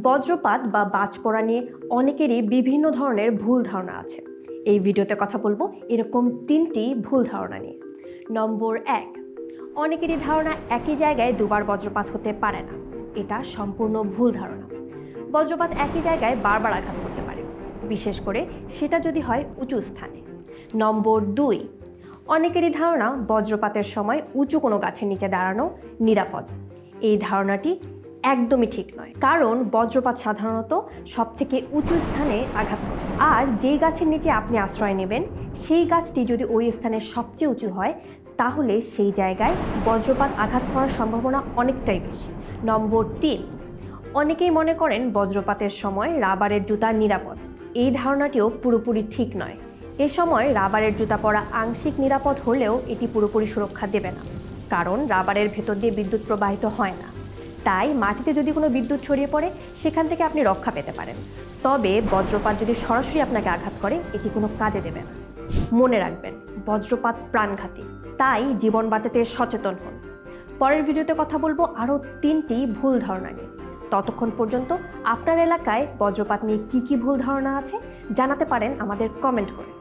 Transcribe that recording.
বজ্রপাত বা বাজ পড়া নিয়ে অনেকেরই বিভিন্ন ধরনের ভুল ধারণা আছে। এই ভিডিওতে কথা বলবো এরকম 3টি ভুল ধারণা নিয়ে। নম্বর 1, অনেকেরই ধারণা একই জায়গায় দুবার বজ্রপাত হতে পারে না। এটা সম্পূর্ণ ভুল ধারণা। বজ্রপাত একই জায়গায় বারবার আঘাত করতে পারে, বিশেষ করে সেটা যদি হয় উঁচু স্থানে। নম্বর 2, অনেকেরই ধারণা বজ্রপাতের সময় উঁচু কোনো গাছের নিচে দাঁড়ানো নিরাপদ। এই ধারণাটি একদমই ঠিক নয়, কারণ বজ্রপাত সাধারণত সবথেকে উঁচু স্থানে আঘাত করে। আর যেই গাছের নিচে আপনি আশ্রয় নেবেন সেই গাছটি যদি ওই স্থানে সবচেয়ে উঁচু হয়, তাহলে সেই জায়গায় বজ্রপাত আঘাত করার সম্ভাবনা অনেকটাই বেশি। নম্বর 3, অনেকেই মনে করেন বজ্রপাতের সময় রাবারের জুতা নিরাপদ। এই ধারণাটিও পুরোপুরি ঠিক নয়। এ সময় রাবারের জুতা পরা আংশিক নিরাপদ হলেও এটি পুরোপুরি সুরক্ষা দেবে না, কারণ রাবারের ভেতর দিয়ে বিদ্যুৎ প্রবাহিত হয় না। তাই মাটিতে যদি কোনো বিদ্যুৎ ছড়িয়ে পড়ে সেখান থেকে আপনি রক্ষা পেতে পারেন, তবে বজ্রপাত যদি সরাসরি আপনাকে আঘাত করে এটি কোনো কাজে দেবে না। মনে রাখবেন, বজ্রপাত প্রাণঘাতী, তাই জীবন বাঁচাতে সচেতন হন। পরের ভিডিওতে কথা বলবো আরও 3টি ভুল ধারণা নিয়ে। ততক্ষণ পর্যন্ত আপনার এলাকায় বজ্রপাত নিয়ে কী কী ভুল ধারণা আছে জানাতে পারেন আমাদের কমেন্ট করে।